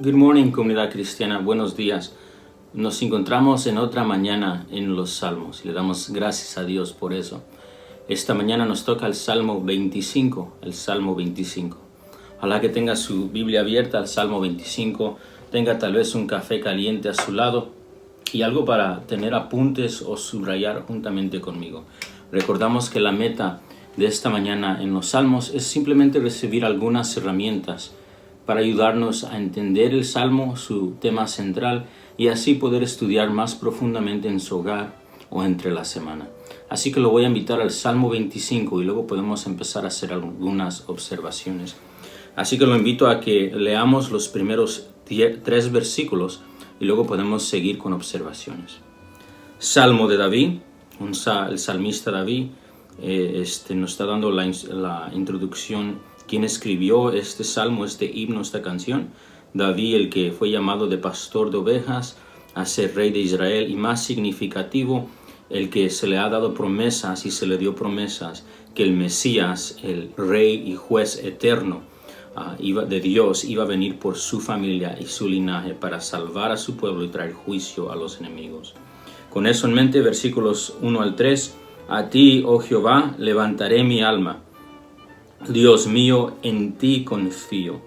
Good morning, comunidad cristiana. Buenos días. Nos encontramos en otra mañana en los Salmos y le damos gracias a Dios por eso. Esta mañana nos toca el Salmo 25, el Salmo 25. Ojalá que tenga su Biblia abierta al Salmo 25, tenga tal vez un café caliente a su lado y algo para tener apuntes o subrayar juntamente conmigo. Recordamos que la meta de esta mañana en los Salmos es simplemente recibir algunas herramientas para ayudarnos a entender el Salmo, su tema central, y así poder estudiar más profundamente en su hogar o entre la semana. Así que lo voy a invitar al Salmo 25 y luego podemos empezar a hacer algunas observaciones. Así que lo invito a que leamos los primeros 3 versículos y luego podemos seguir con observaciones. Salmo de David, el salmista David nos está dando la introducción. ¿Quién escribió este salmo, este himno, esta canción? David, el que fue llamado de pastor de ovejas a ser rey de Israel, y más significativo, el que se le ha dado promesas y se le dio promesas que el Mesías, el rey y juez eterno de Dios, iba a venir por su familia y su linaje para salvar a su pueblo y traer juicio a los enemigos. Con eso en mente, versículos 1 al 3, a ti, oh Jehová, levantaré mi alma. Dios mío, en ti confío.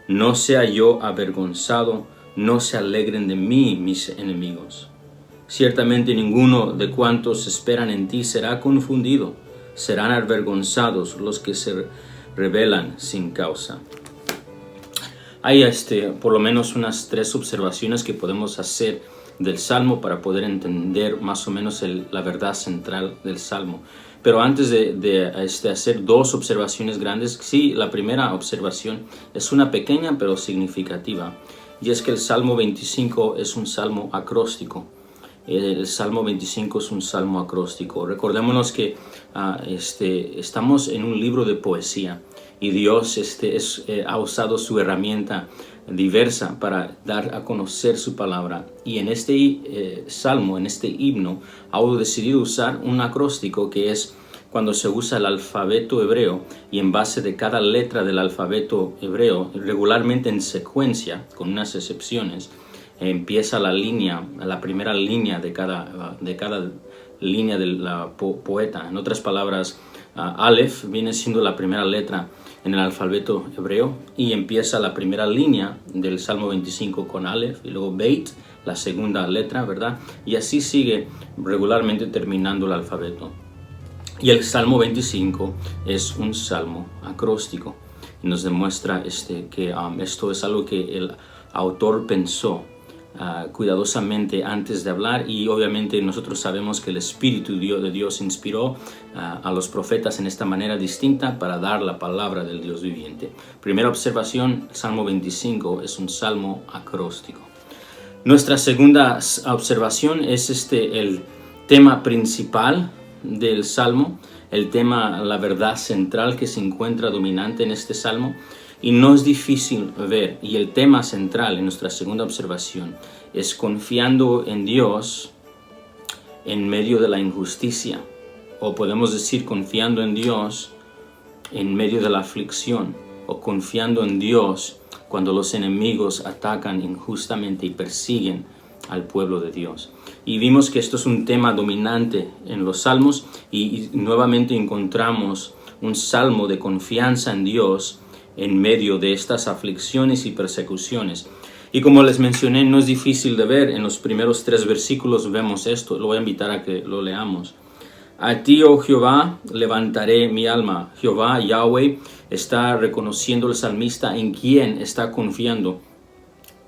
No sea yo avergonzado, no se alegren de mí mis enemigos. Ciertamente ninguno de cuantos esperan en ti será confundido. Serán avergonzados los que se rebelan sin causa. Hay por lo menos unas 3 observaciones que podemos hacer del Salmo para poder entender más o menos la verdad central del Salmo. Pero antes de hacer 2 observaciones grandes, sí, la primera observación es una pequeña pero significativa, y es que el Salmo 25 es un salmo acróstico. El Salmo 25 es un salmo acróstico. Recordémonos que estamos en un libro de poesía y Dios ha usado su herramienta diversa para dar a conocer su palabra, y en este salmo, en este himno, ha decidido usar un acróstico, que es cuando se usa el alfabeto hebreo y en base de cada letra del alfabeto hebreo, regularmente en secuencia, con unas excepciones, empieza la primera línea de cada línea del poeta. En otras palabras, Aleph viene siendo la primera letra en el alfabeto hebreo y empieza la primera línea del Salmo 25 con Aleph, y luego Beit, la segunda letra, ¿verdad? Y así sigue regularmente terminando el alfabeto. Y el Salmo 25 es un salmo acróstico. Nos demuestra que esto es algo que el autor pensó cuidadosamente antes de hablar, y obviamente nosotros sabemos que el Espíritu de Dios inspiró a los profetas en esta manera distinta para dar la palabra del Dios viviente. Primera observación, el Salmo 25 es un salmo acróstico. Nuestra segunda observación es el tema principal del salmo, el tema, la verdad central que se encuentra dominante en este salmo. Y no es difícil ver, y el tema central en nuestra segunda observación es confiando en Dios en medio de la injusticia, o podemos decir confiando en Dios en medio de la aflicción, o confiando en Dios cuando los enemigos atacan injustamente y persiguen al pueblo de Dios. Y vimos que esto es un tema dominante en los salmos, y nuevamente encontramos un salmo de confianza en Dios en medio de estas aflicciones y persecuciones. Y como les mencioné, no es difícil de ver. En los primeros 3 versículos vemos esto. Lo voy a invitar a que lo leamos. A ti, oh Jehová, levantaré mi alma. Jehová, Yahweh, está reconociendo el salmista en quién está confiando.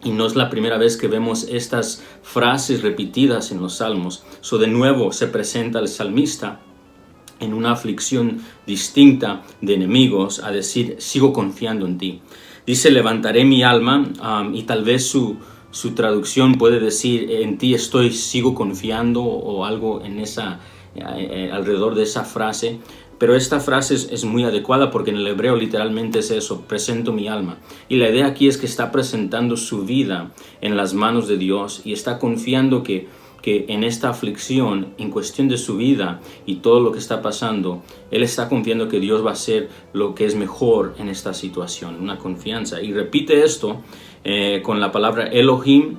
Y no es la primera vez que vemos estas frases repetidas en los salmos. De nuevo se presenta el salmista en una aflicción distinta de enemigos, a decir, sigo confiando en ti. Dice, levantaré mi alma, y tal vez su traducción puede decir, en ti sigo confiando, o algo alrededor de esa frase. Pero esta frase es muy adecuada porque en el hebreo literalmente es eso, presento mi alma. Y la idea aquí es que está presentando su vida en las manos de Dios y está confiando que que en esta aflicción, en cuestión de su vida y todo lo que está pasando, él está confiando que Dios va a hacer lo que es mejor en esta situación, una confianza. Y repite esto con la palabra Elohim,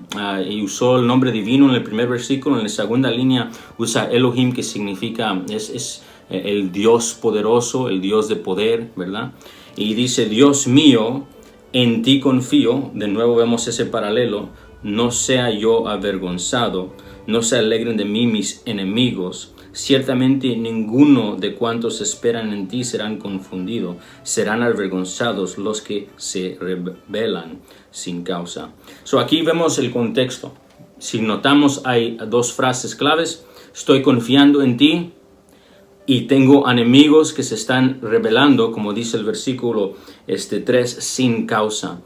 y usó el nombre divino en el primer versículo. En la segunda línea usa Elohim, que significa, es el Dios poderoso, el Dios de poder, ¿verdad? Y dice, Dios mío, en ti confío. De nuevo vemos ese paralelo. No sea yo avergonzado, no se alegren de mí mis enemigos. Ciertamente ninguno de cuantos esperan en ti serán confundidos, serán avergonzados los que se rebelan sin causa. Aquí vemos el contexto. Si notamos, hay dos frases claves: estoy confiando en ti y tengo enemigos que se están rebelando, como dice el versículo 3, sin causa.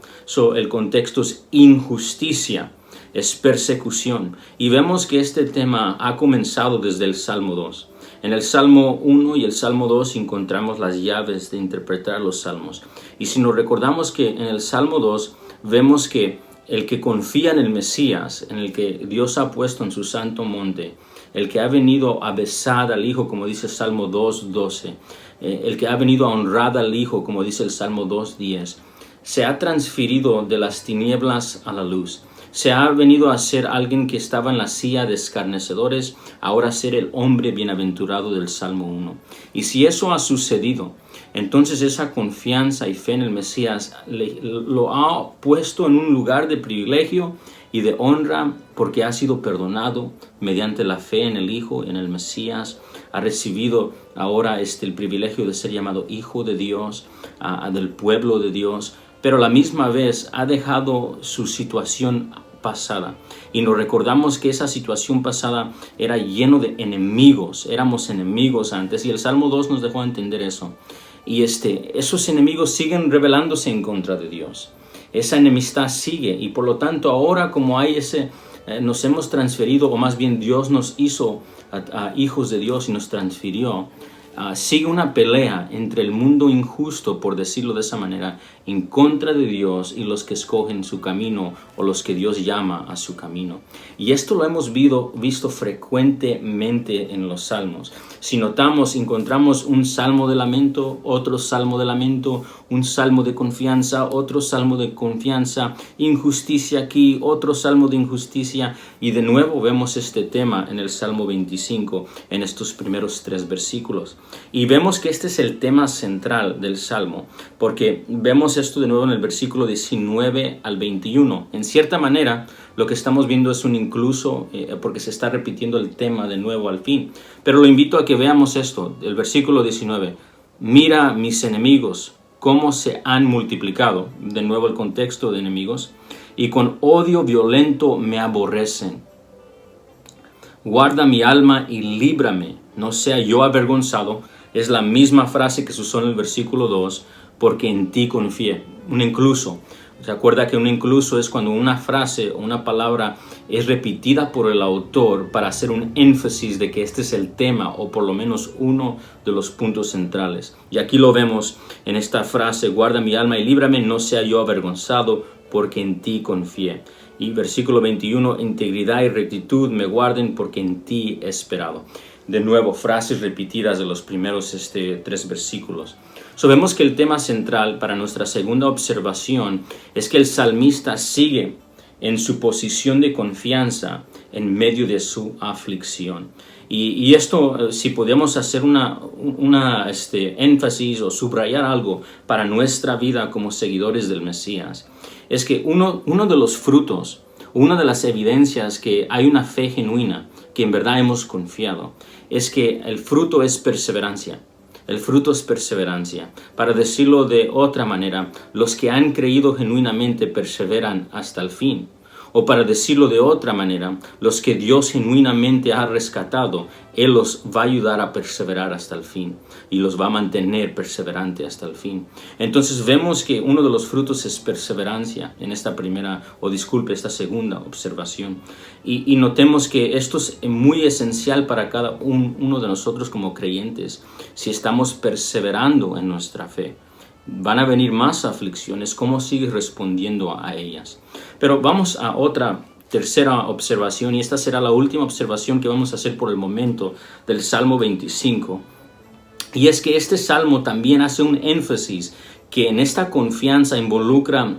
El contexto es injusticia, es persecución. Y vemos que este tema ha comenzado desde el Salmo 2. En el Salmo 1 y el Salmo 2 encontramos las llaves de interpretar los salmos. Y si nos recordamos que en el Salmo 2 vemos que el que confía en el Mesías, en el que Dios ha puesto en su santo monte, el que ha venido a besar al Hijo, como dice el Salmo 2:12, el que ha venido a honrar al Hijo, como dice el Salmo 2:10, se ha transferido de las tinieblas a la luz. Se ha venido a ser alguien que estaba en la silla de escarnecedores, ahora ser el hombre bienaventurado del Salmo 1. Y si eso ha sucedido, entonces esa confianza y fe en el Mesías lo ha puesto en un lugar de privilegio y de honra, porque ha sido perdonado mediante la fe en el Hijo, en el Mesías. Ha recibido ahora el privilegio de ser llamado Hijo de Dios, del pueblo de Dios, pero a la misma vez ha dejado su situación pasada. Y nos recordamos que esa situación pasada era lleno de enemigos. Éramos enemigos antes, y el Salmo 2 nos dejó entender eso. Y esos enemigos siguen rebelándose en contra de Dios. Esa enemistad sigue, y por lo tanto ahora, como hay nos hemos transferido, o más bien Dios nos hizo a hijos de Dios y nos transfirió, sigue una pelea entre el mundo injusto, por decirlo de esa manera, en contra de Dios y los que escogen su camino, o los que Dios llama a su camino. Y esto lo hemos visto frecuentemente en los salmos. Si notamos, encontramos un salmo de lamento, otro salmo de lamento, un salmo de confianza, otro salmo de confianza, injusticia aquí, otro salmo de injusticia, y de nuevo vemos este tema en el Salmo 25, en estos primeros 3 versículos. Y vemos que este es el tema central del Salmo, porque vemos esto de nuevo en el versículo 19 al 21. En cierta manera, lo que estamos viendo es un incluso, porque se está repitiendo el tema de nuevo al fin. Pero lo invito a que veamos esto, el versículo 19. Mira mis enemigos, cómo se han multiplicado. De nuevo el contexto de enemigos. Y con odio violento me aborrecen. Guarda mi alma y líbrame, no sea yo avergonzado. Es la misma frase que se usó en el versículo 2, porque en ti confié. Un incluso. ¿Se acuerda que un incluso es cuando una frase o una palabra es repetida por el autor para hacer un énfasis de que este es el tema, o por lo menos uno de los puntos centrales? Y aquí lo vemos en esta frase: guarda mi alma y líbrame, no sea yo avergonzado, porque en ti confié. Y versículo 21, integridad y rectitud me guarden, porque en ti he esperado. De nuevo, frases repetidas de los primeros 3 versículos. Vemos que el tema central para nuestra segunda observación es que el salmista sigue en su posición de confianza en medio de su aflicción. Y esto, si podemos hacer énfasis o subrayar algo para nuestra vida como seguidores del Mesías, es que uno de los frutos, una de las evidencias que hay una fe genuina, que en verdad hemos confiado, es que el fruto es perseverancia. El fruto es perseverancia. Para decirlo de otra manera, los que han creído genuinamente perseveran hasta el fin. O para decirlo de otra manera, los que Dios genuinamente ha rescatado, Él los va a ayudar a perseverar hasta el fin y los va a mantener perseverante hasta el fin. Entonces vemos que uno de los frutos es perseverancia en esta segunda observación. Y notemos que esto es muy esencial para cada uno de nosotros como creyentes, si estamos perseverando en nuestra fe. Van a venir más aflicciones, ¿cómo sigues respondiendo a ellas? Pero vamos a otra tercera observación, y esta será la última observación que vamos a hacer por el momento del Salmo 25. Y es que este salmo también hace un énfasis que en esta confianza involucra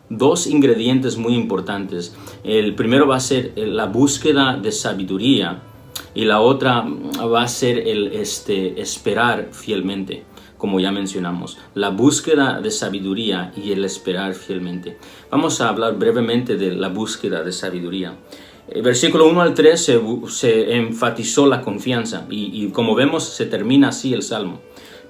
dos ingredientes muy importantes. El primero va a ser la búsqueda de sabiduría y la otra va a ser el esperar fielmente, como ya mencionamos. La búsqueda de sabiduría y el esperar fielmente. Vamos a hablar brevemente de la búsqueda de sabiduría. Versículo 1 al 3 se enfatizó la confianza y como vemos se termina así el Salmo.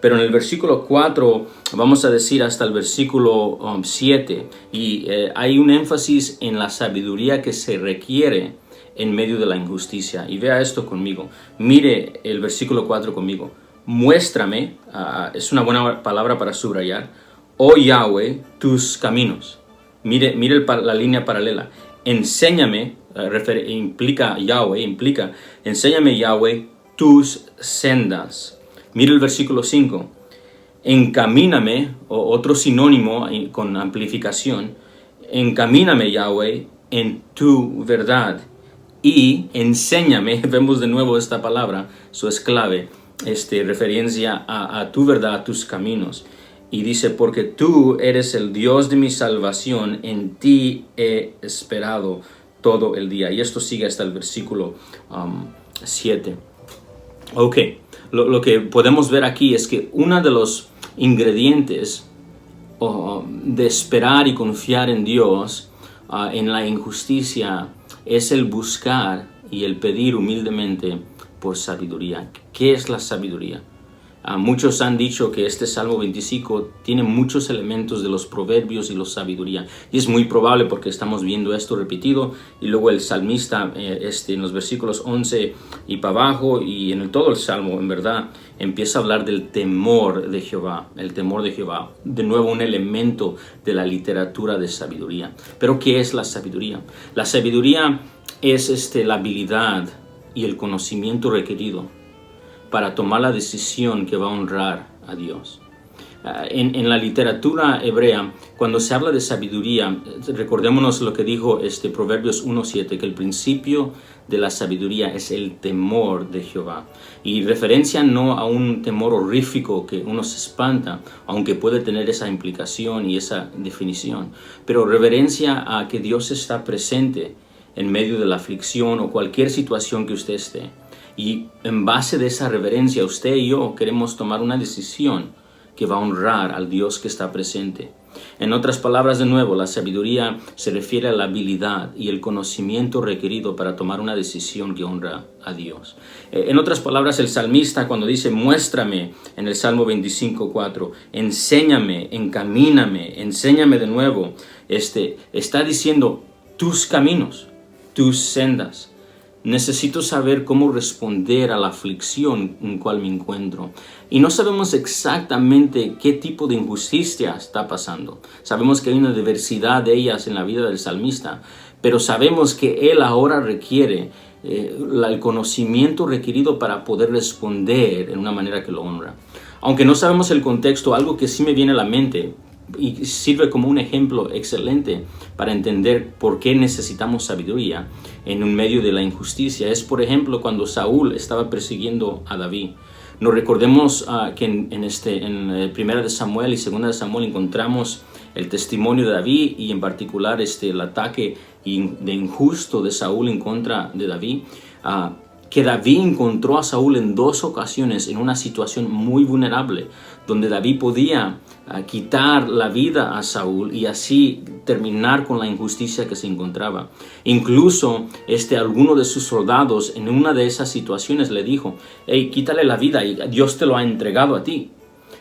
Pero en el versículo 4 vamos a decir hasta el versículo 7 y hay un énfasis en la sabiduría que se requiere en medio de la injusticia. Y vea esto conmigo. Mire el versículo 4 conmigo. Muéstrame, es una buena palabra para subrayar, oh Yahweh, tus caminos. Mire la línea paralela. Enséñame, enséñame Yahweh tus sendas. Mire el versículo 5. Encamíname, o otro sinónimo con amplificación, encamíname Yahweh en tu verdad. Y enséñame, vemos de nuevo esta palabra, eso es clave, referencia a tu verdad, a tus caminos. Y dice, porque tú eres el Dios de mi salvación, en ti he esperado todo el día. Y esto sigue hasta el versículo 7. Ok, lo que podemos ver aquí es que uno de los ingredientes de esperar y confiar en Dios en la injusticia es el buscar y el pedir humildemente por sabiduría. ¿Qué es la sabiduría? Muchos han dicho que este Salmo 25 tiene muchos elementos de los proverbios y la sabiduría. Y es muy probable porque estamos viendo esto repetido. Y luego el salmista en los versículos 11 y para abajo y en todo el Salmo, en verdad, empieza a hablar del temor de Jehová. El temor de Jehová. De nuevo, un elemento de la literatura de sabiduría. Pero ¿qué es la sabiduría? La sabiduría es la habilidad y el conocimiento requerido para tomar la decisión que va a honrar a Dios. En la literatura hebrea, cuando se habla de sabiduría, recordémonos lo que dijo Proverbios 1:7, que el principio de la sabiduría es el temor de Jehová. Y referencia no a un temor horrífico que uno se espanta, aunque puede tener esa implicación y esa definición, pero reverencia a que Dios está presente en medio de la aflicción o cualquier situación que usted esté. Y en base de esa reverencia, usted y yo queremos tomar una decisión que va a honrar al Dios que está presente. En otras palabras, de nuevo, la sabiduría se refiere a la habilidad y el conocimiento requerido para tomar una decisión que honra a Dios. En otras palabras, el salmista cuando dice, muéstrame, en el Salmo 25:4, enséñame, encamíname, enséñame de nuevo, está diciendo tus caminos, tus sendas. Necesito saber cómo responder a la aflicción en cual me encuentro. Y no sabemos exactamente qué tipo de injusticia está pasando. Sabemos que hay una diversidad de ellas en la vida del salmista, pero sabemos que él ahora requiere el conocimiento requerido para poder responder en una manera que lo honra. Aunque no sabemos el contexto, algo que sí me viene a la mente y sirve como un ejemplo excelente para entender por qué necesitamos sabiduría en un medio de la injusticia es, por ejemplo, cuando Saúl estaba persiguiendo a David. Nos recordemos que en Primera de Samuel y Segunda de Samuel encontramos el testimonio de David y en particular el ataque de injusto de Saúl en contra de David. Que David encontró a Saúl en dos ocasiones en una situación muy vulnerable, donde David podía quitar la vida a Saúl y así terminar con la injusticia que se encontraba. Incluso alguno de sus soldados en una de esas situaciones le dijo, hey, quítale la vida y Dios te lo ha entregado a ti.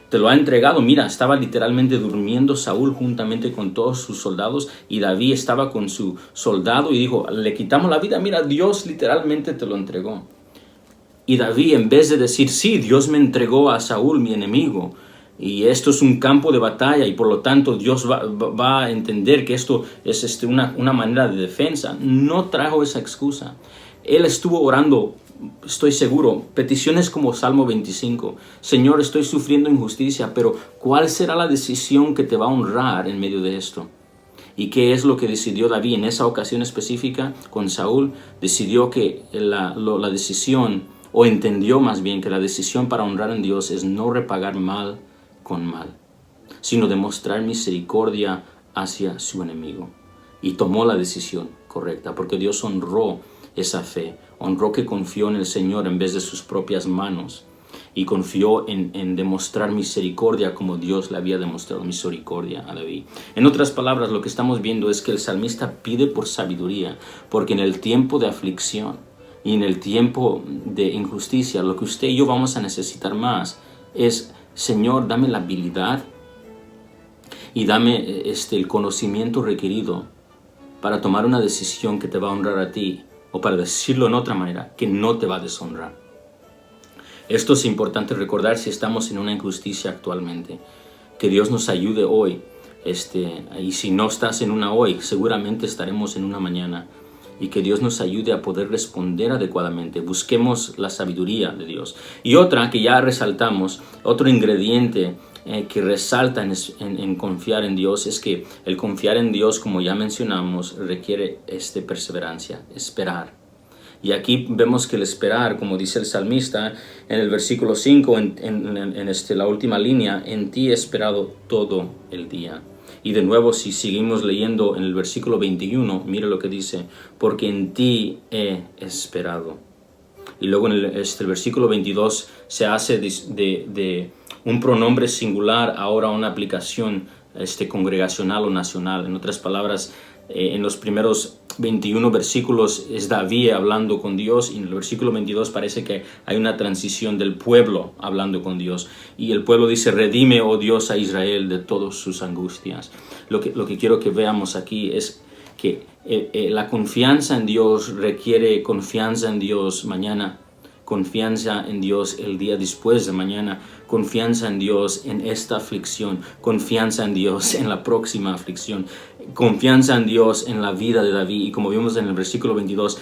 Te lo ha entregado. Mira, estaba literalmente durmiendo Saúl juntamente con todos sus soldados y David estaba con su soldado y dijo, le quitamos la vida, mira, Dios literalmente te lo entregó. Y David, en vez de decir, sí, Dios me entregó a Saúl, mi enemigo, y esto es un campo de batalla y por lo tanto Dios va a entender que esto es una manera de defensa, no trajo esa excusa. Él estuvo orando, estoy seguro, peticiones como Salmo 25. Señor, estoy sufriendo injusticia, pero ¿cuál será la decisión que te va a honrar en medio de esto? ¿Y qué es lo que decidió David en esa ocasión específica con Saúl? Decidió que la decisión, o entendió más bien que la decisión para honrar a Dios es no repagar mal con mal, sino demostrar misericordia hacia su enemigo. Y tomó la decisión correcta, porque Dios honró esa fe, honró que confió en el Señor en vez de sus propias manos, y confió en demostrar misericordia como Dios le había demostrado misericordia a David. En otras palabras, lo que estamos viendo es que el salmista pide por sabiduría, porque en el tiempo de aflicción y en el tiempo de injusticia, lo que usted y yo vamos a necesitar más es: Señor, dame la habilidad y dame el conocimiento requerido para tomar una decisión que te va a honrar a ti, o para decirlo en otra manera, que no te va a deshonrar. Esto es importante recordar si estamos en una injusticia actualmente. Que Dios nos ayude hoy. Y si no estás en una hoy, seguramente estaremos en una mañana. Y que Dios nos ayude a poder responder adecuadamente. Busquemos la sabiduría de Dios. Y otra que ya resaltamos, otro ingrediente que resalta en confiar en Dios, es que el confiar en Dios, como ya mencionamos, requiere perseverancia, esperar. Y aquí vemos que el esperar, como dice el salmista en el versículo 5, en la última línea: en ti he esperado todo el día. Y de nuevo, si seguimos leyendo en el versículo 21, mire lo que dice: porque en ti he esperado. Y luego en el versículo 22 se hace de un pronombre singular ahora una aplicación congregacional o nacional. En otras palabras, en los primeros 21 versículos es David hablando con Dios, y en el versículo 22 parece que hay una transición del pueblo hablando con Dios. Y el pueblo dice: redime, oh Dios, a Israel de todas sus angustias. Lo que quiero que veamos aquí es que la confianza en Dios requiere confianza en Dios mañana, confianza en Dios el día después de mañana, confianza en Dios en esta aflicción, confianza en Dios en la próxima aflicción, confianza en Dios en la vida de David. Y como vimos en el versículo 22,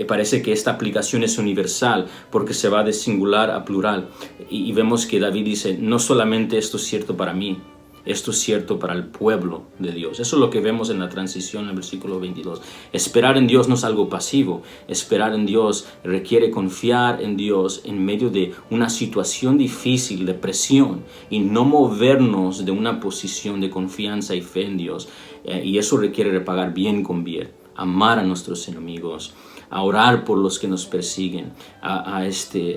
parece que esta aplicación es universal, porque se va de singular a plural. Y vemos que David dice: no solamente esto es cierto para mí, esto es cierto para el pueblo de Dios. Eso es lo que vemos en la transición en el versículo 22. Esperar en Dios no es algo pasivo. Esperar en Dios requiere confiar en Dios en medio de una situación difícil, de presión, y no movernos de una posición de confianza y fe en Dios. Y eso requiere repagar bien con bien, amar a nuestros enemigos, a orar por los que nos persiguen, a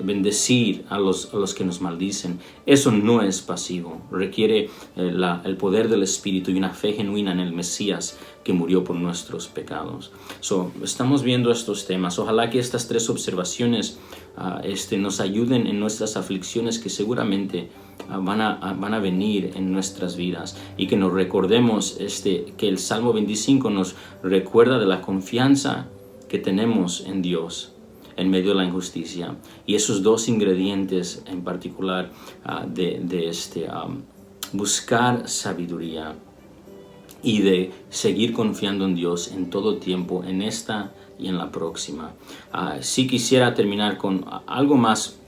bendecir a los que nos maldicen. Eso no es pasivo. Requiere el poder del Espíritu y una fe genuina en el Mesías que murió por nuestros pecados. Estamos viendo estos temas. Ojalá que estas tres observaciones nos ayuden en nuestras aflicciones, que seguramente van a venir en nuestras vidas, y que nos recordemos que el Salmo 25 nos recuerda de la confianza que tenemos en Dios en medio de la injusticia, y esos dos ingredientes en particular buscar sabiduría y de seguir confiando en Dios en todo tiempo, en esta y en la próxima. Sí quisiera terminar con algo más,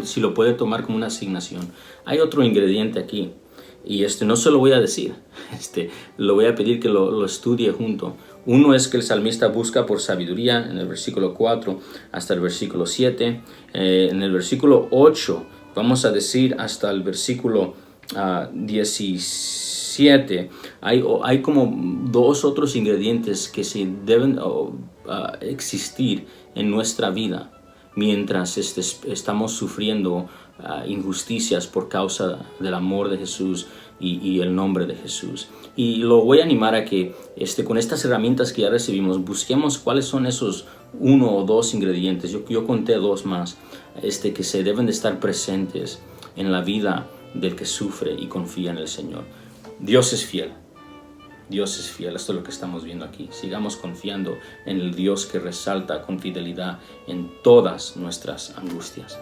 si lo puede tomar como una asignación. Hay otro ingrediente aquí, y no se lo voy a decir, lo voy a pedir que lo estudie junto. Uno es que el salmista busca por sabiduría en el versículo 4 hasta el versículo 7. En el versículo 8, vamos a decir hasta el versículo 17, hay como dos otros ingredientes que se deben existir en nuestra vida mientras estamos sufriendo injusticias por causa del amor de Jesús y el nombre de Jesús. Y lo voy a animar a que con estas herramientas que ya recibimos, busquemos cuáles son esos uno o dos ingredientes. Yo conté dos más que se deben de estar presentes en la vida del que sufre y confía en el Señor. Dios es fiel. Dios es fiel. Esto es lo que estamos viendo aquí. Sigamos confiando en el Dios que resalta con fidelidad en todas nuestras angustias.